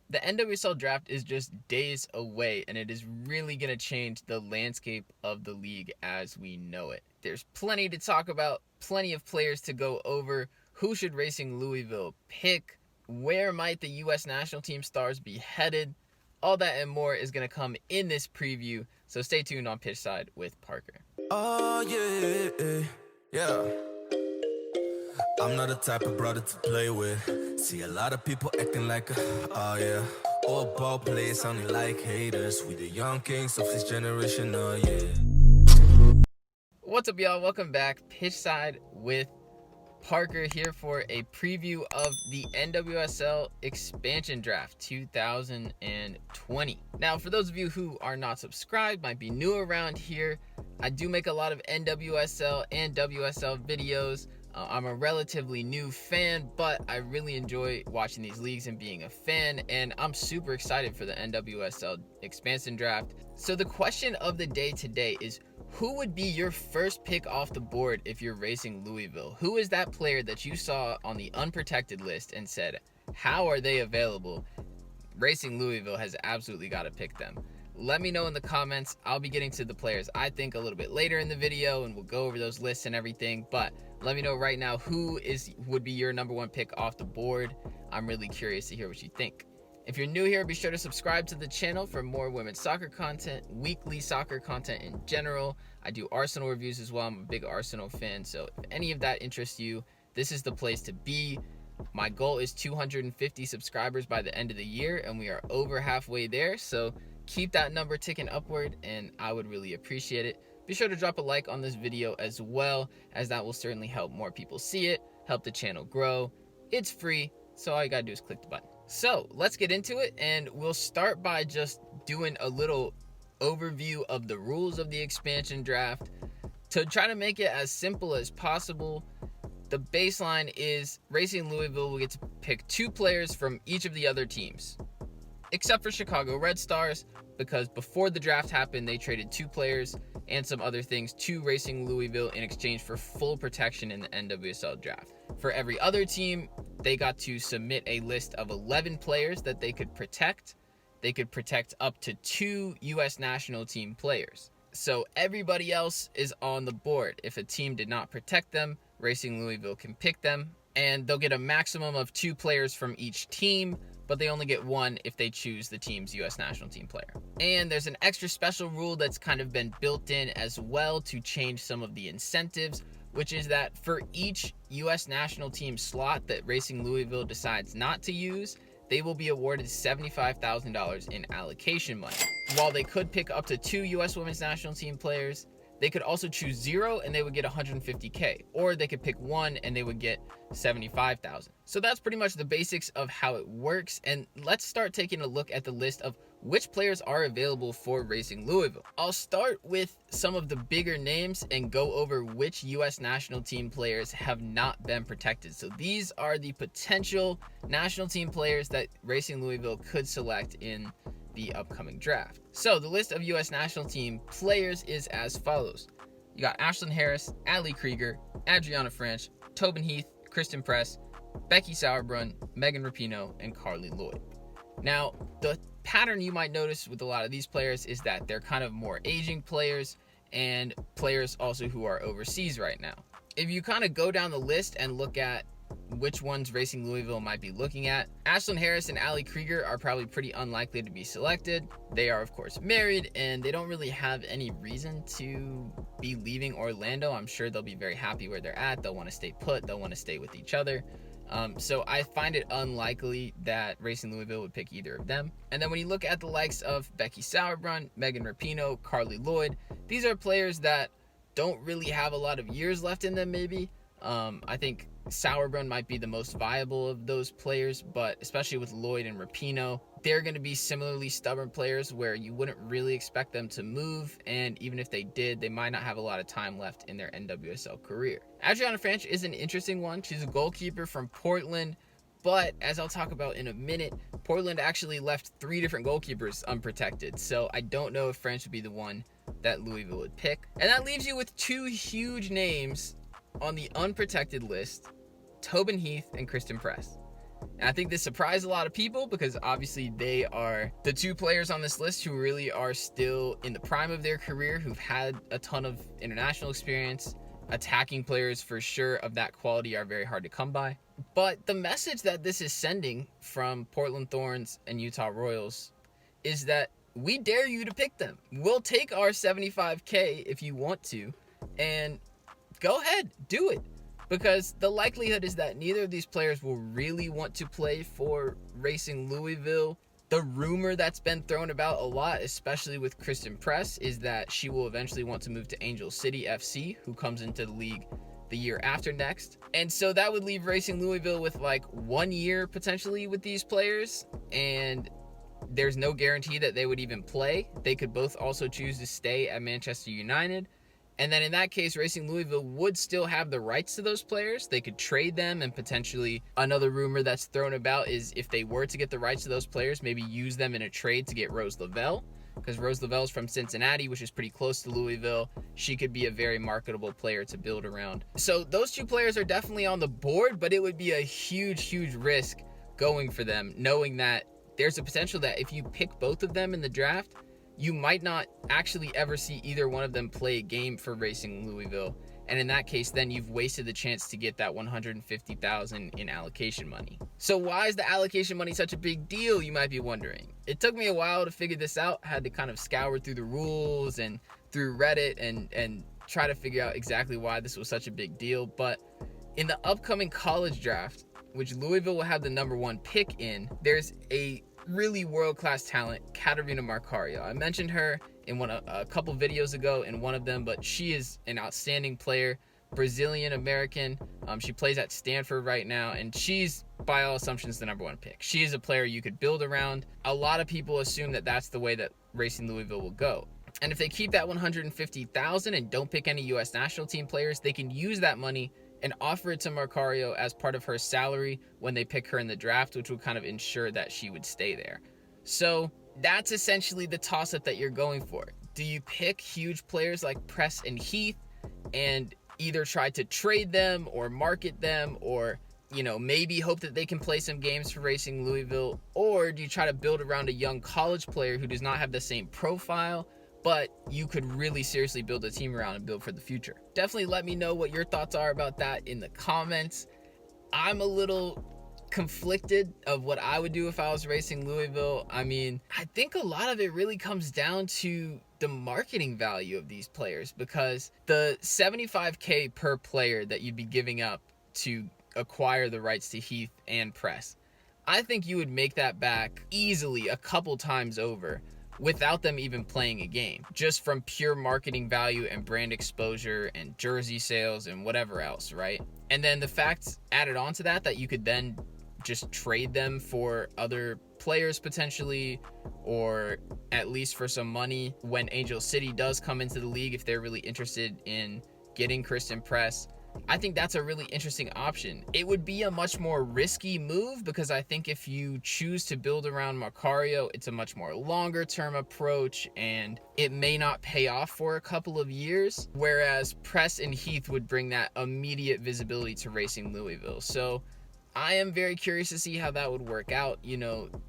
The NWSL draft is just days away, and it is really going to change the landscape of the league as we know it. There's plenty to talk about, plenty of players to go over. Who should Racing Louisville pick? Where might the U.S. national team stars be headed? All that and more is going to come in this preview, so stay tuned on Pitchside with Parker. Oh, yeah. I'm not the type of brother to play with. See a lot of people acting like oh yeah. All ball players sounding like haters. We the young kings of this generation, oh yeah. What's up, y'all? Welcome back. Pitchside with Parker here for a preview of the NWSL Expansion Draft 2020. Now, for those of you who are not subscribed, might be new around here, I do make a lot of NWSL and WSL videos. I'm a relatively new fan, but I really enjoy watching these leagues and being a fan, and I'm super excited for the NWSL Expansion Draft. So the question of the day today is, who would be your first pick off the board if you're Racing Louisville? Who is that player that you saw on the unprotected list and said, how are they available? Racing Louisville has absolutely got to pick them. Let me know in the comments. I'll be getting to the players I think a little bit later in the video, and we'll go over those lists and everything. But let me know right now who would be your number one pick off the board. I'm really curious to hear what you think. If you're new here, be sure to subscribe to the channel for more women's soccer content, weekly soccer content in general. I do Arsenal reviews as well. I'm a big Arsenal fan, so if any of that interests you, this is the place to be. My goal is 250 subscribers by the end of the year, and we are over halfway there, so keep that number ticking upward, and I would really appreciate it. Be sure to drop a like on this video as well, as that will certainly help more people see it, help the channel grow. It's free, so all you gotta do is click the button. So let's get into it, and we'll start by just doing a little overview of the rules of the expansion draft. To try to make it as simple as possible, the baseline is Racing Louisville will get to pick 2 players from each of the other teams, except for Chicago Red Stars, because before the draft happened, they traded 2 players and some other things to Racing Louisville in exchange for full protection in the NWSL draft. For every other team, they got to submit a list of 11 players that they could protect. They could protect up to 2 U.S. national team players. So everybody else is on the board. If a team did not protect them, Racing Louisville can pick them, and they'll get a maximum of 2 players from each team, but they only get 1 if they choose the team's U.S. national team player. And there's an extra special rule that's kind of been built in as well to change some of the incentives, which is that for each U.S. national team slot that Racing Louisville decides not to use, they will be awarded $75,000 in allocation money. While they could pick up to 2 U.S. women's national team players, they could also choose 0 and they would get $150K, or they could pick 1 and they would get $75,000. So that's pretty much the basics of how it works, and let's start taking a look at the list of which players are available for Racing Louisville. I'll start with some of the bigger names and go over which U.S. national team players have not been protected. So these are the potential national team players that Racing Louisville could select in the upcoming draft. So the list of U.S. national team players is as follows. You got Ashlyn Harris, Ali Krieger, Adriana Franch, Tobin Heath, Christen Press, Becky Sauerbrunn, Megan Rapinoe, and Carly Lloyd. Now, the pattern you might notice with a lot of these players is that they're kind of more aging players, and players also who are overseas right now. If you kind of go down the list and look at which ones Racing Louisville might be looking at, Ashlyn Harris and Ali Krieger are probably pretty unlikely to be selected. They are, of course, married, and they don't really have any reason to be leaving Orlando. I'm sure they'll be very happy where they're at. They'll want to stay put. They'll want to stay with each other. So I find it unlikely that Racing Louisville would pick either of them. And then when you look at the likes of Becky Sauerbrunn, Megan Rapinoe, Carly Lloyd, these are players that don't really have a lot of years left in them, maybe. I think Sauerbrunn might be the most viable of those players, but especially with Lloyd and Rapinoe, they're going to be similarly stubborn players where you wouldn't really expect them to move, and even if they did, they might not have a lot of time left in their NWSL career. Adriana Franch is an interesting one. She's a goalkeeper from Portland, but as I'll talk about in a minute, Portland actually left 3 different goalkeepers unprotected, so I don't know if Franch would be the one that Louisville would pick. And that leaves you with 2 huge names on the unprotected list, Tobin Heath and Christen Press. And I think this surprised a lot of people because obviously they are the two players on this list who really are still in the prime of their career, who've had a ton of international experience. Attacking players for sure of that quality are very hard to come by. But the message that this is sending from Portland Thorns and Utah Royals is that we dare you to pick them. We'll take our $75K if you want to, and go ahead, do it. Because the likelihood is that neither of these players will really want to play for Racing Louisville. The rumor that's been thrown about a lot, especially with Christen Press, is that she will eventually want to move to Angel City FC, who comes into the league the year after next. And so that would leave Racing Louisville with like 1 year potentially with these players, and there's no guarantee that they would even play. They could both also choose to stay at Manchester United. And then in that case, Racing Louisville would still have the rights to those players. They could trade them, and potentially another rumor that's thrown about is if they were to get the rights to those players, maybe use them in a trade to get Rose Lavelle, because Rose Lavelle is from Cincinnati, which is pretty close to Louisville. She could be a very marketable player to build around. So those two players are definitely on the board, but it would be a huge, huge risk going for them, knowing that there's a potential that if you pick both of them in the draft, you might not actually ever see either one of them play a game for Racing Louisville. And in that case, then you've wasted the chance to get that $150,000 in allocation money. So why is the allocation money such a big deal, you might be wondering? It took me a while to figure this out. I had to kind of scour through the rules and through Reddit and try to figure out exactly why this was such a big deal. But in the upcoming college draft, which Louisville will have the #1 pick in, there's a really world-class talent, Catarina Macario. I mentioned her in a couple videos ago in one of them, but she is an outstanding player, Brazilian American. She plays at Stanford right now, and she's, by all assumptions, the #1 pick. She is a player you could build around. A lot of people assume that that's the way that Racing Louisville will go. And if they keep that $150,000 and don't pick any U.S. national team players, they can use that money and offer it to Macario as part of her salary when they pick her in the draft, which would kind of ensure that she would stay there. So that's essentially the toss-up that you're going for. Do you pick huge players like Press and Heath and either try to trade them or market them, or maybe hope that they can play some games for Racing Louisville? Or do you try to build around a young college player who does not have the same profile, but you could really seriously build a team around and build for the future? Definitely let me know what your thoughts are about that in the comments. I'm a little conflicted of what I would do if I was Racing Louisville. I mean, I think a lot of it really comes down to the marketing value of these players, because the $75K per player that you'd be giving up to acquire the rights to Heath and Press, I think you would make that back easily a couple times over without them even playing a game, just from pure marketing value and brand exposure and jersey sales and whatever else, right? And then the fact added on to that you could then just trade them for other players potentially, or at least for some money when Angel City does come into the league, if they're really interested in getting Christen Press. I think that's a really interesting option. It would be a much more risky move, because I think if you choose to build around Macario, it's a much more longer term approach and it may not pay off for a couple of years, whereas Press and Heath would bring that immediate visibility to Racing Louisville. So I am very curious to see how that would work out.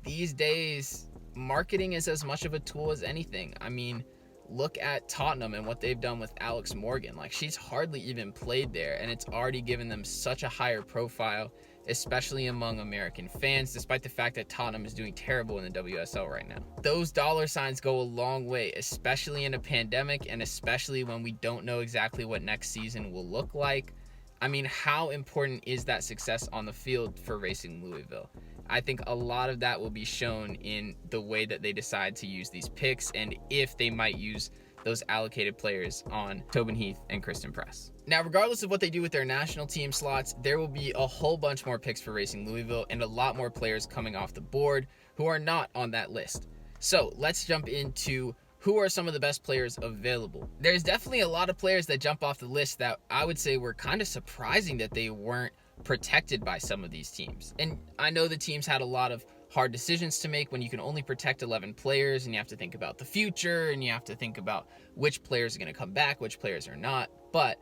These days, marketing is as much of a tool as anything. I mean, look at Tottenham and what they've done with Alex Morgan. Like, she's hardly even played there, and it's already given them such a higher profile, especially among American fans, despite the fact that Tottenham is doing terrible in the WSL right now. Those dollar signs go a long way, especially in a pandemic, and especially when we don't know exactly what next season will look like. I mean, how important is that success on the field for Racing Louisville? I think a lot of that will be shown in the way that they decide to use these picks, and if they might use those allocated players on Tobin Heath and Christen Press. Now, regardless of what they do with their national team slots, there will be a whole bunch more picks for Racing Louisville and a lot more players coming off the board who are not on that list. So let's jump into who are some of the best players available. There's definitely a lot of players that jump off the list that I would say were kind of surprising that they weren't protected by some of these teams. And I know the teams had a lot of hard decisions to make when you can only protect 11 players, and you have to think about the future, and you have to think about which players are going to come back, which players are not. But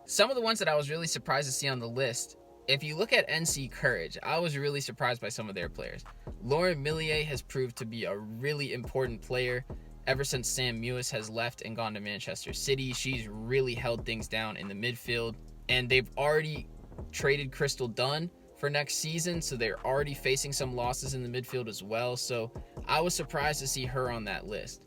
some of the ones that I was really surprised to see on the list if you look at NC Courage, I was really surprised by some of their players. Lauren Millier has proved to be a really important player. Ever since Sam Mewis has left and gone to Manchester City, she's really held things down in the midfield. And they've already traded Crystal Dunn for next season, so they're already facing some losses in the midfield as well. So I was surprised to see her on that list.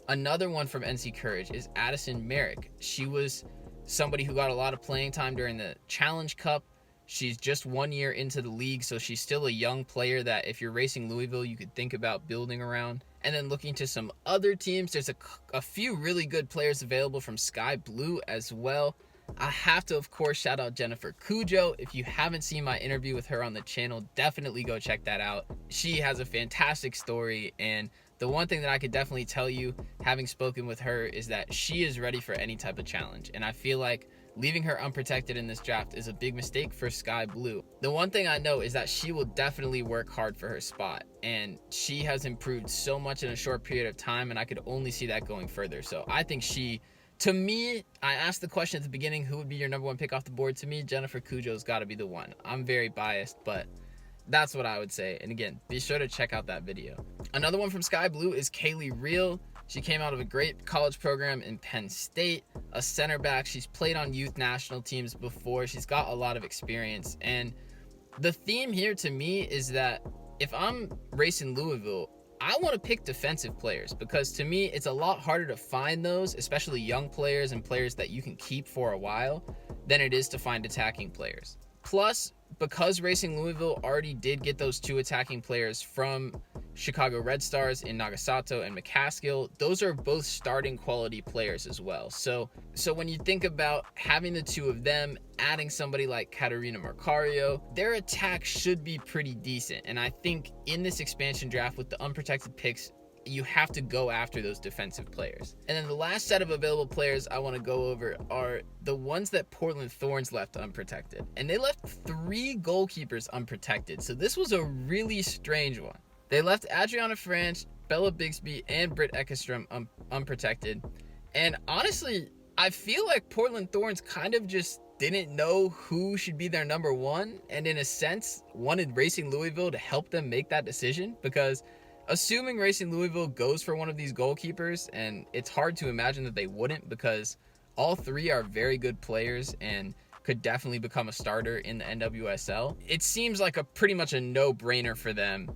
Another one from NC Courage is Addison Merrick. She was somebody who got a lot of playing time during the Challenge Cup. She's just 1 year into the league, so she's still a young player that if you're Racing Louisville, you could think about building around. And then looking to some other teams, there's a few really good players available from Sky Blue as well. I have to, of course, shout out Jennifer Cujo. If you haven't seen my interview with her on the channel, definitely go check that out. She has a fantastic story, and the one thing that I could definitely tell you, having spoken with her, is that she is ready for any type of challenge. And I feel like leaving her unprotected in this draft is a big mistake for Sky Blue. The one thing I know is that she will definitely work hard for her spot, and she has improved so much in a short period of time, and I could only see that going further. So I think to me, I asked the question at the beginning, who would be your number one pick off the board? To me, Jennifer Cujo's got to be the one. I'm very biased, but that's what I would say. And again, be sure to check out that video. Another one from Sky Blue is Kaylee Reel. She came out of a great college program in Penn State, a center back. She's played on youth national teams before. She's got a lot of experience. And the theme here to me is that if I'm Racing Louisville, I want to pick defensive players, because to me, it's a lot harder to find those, especially young players and players that you can keep for a while, than it is to find attacking players. Plus, because Racing Louisville already did get those 2 attacking players from Chicago Red Stars in Nagasato and McCaskill, those are both starting quality players as well. So when you think about having the 2 of them, adding somebody like Catarina Macario, their attack should be pretty decent. And I think in this expansion draft with the unprotected picks, you have to go after those defensive players. And then the last set of available players I want to go over are the ones that Portland Thorns left unprotected. And they left 3 goalkeepers unprotected. So this was a really strange one. They left Adriana Franch, Bella Bixby, and Britt Ekestrom unprotected. And honestly, I feel like Portland Thorns kind of just didn't know who should be their number one, and in a sense wanted Racing Louisville to help them make that decision, because assuming Racing Louisville goes for one of these goalkeepers, and it's hard to imagine that they wouldn't, because all 3 are very good players and could definitely become a starter in the NWSL. It seems like pretty much a no-brainer for them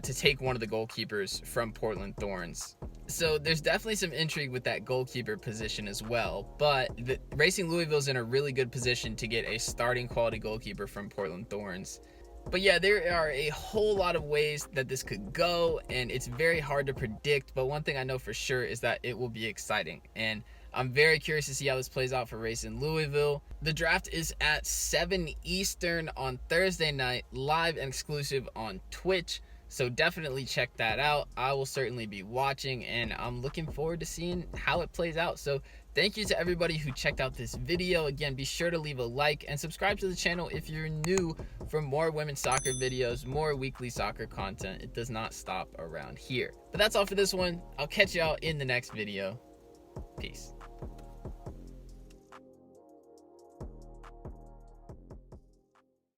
to take one of the goalkeepers from Portland Thorns. So there's definitely some intrigue with that goalkeeper position as well, but Racing Louisville's in a really good position to get a starting quality goalkeeper from Portland Thorns. But yeah, there are a whole lot of ways that this could go, and it's very hard to predict, but one thing I know for sure is that it will be exciting, and I'm very curious to see how this plays out for Racing Louisville. The draft is at 7 Eastern on Thursday night, live and exclusive on Twitch. So definitely check that out. I will certainly be watching, and I'm looking forward to seeing how it plays out. So thank you to everybody who checked out this video. Again, be sure to leave a like and subscribe to the channel if you're new for more women's soccer videos, more weekly soccer content. It does not stop around here. But that's all for this one. I'll catch y'all in the next video. Peace.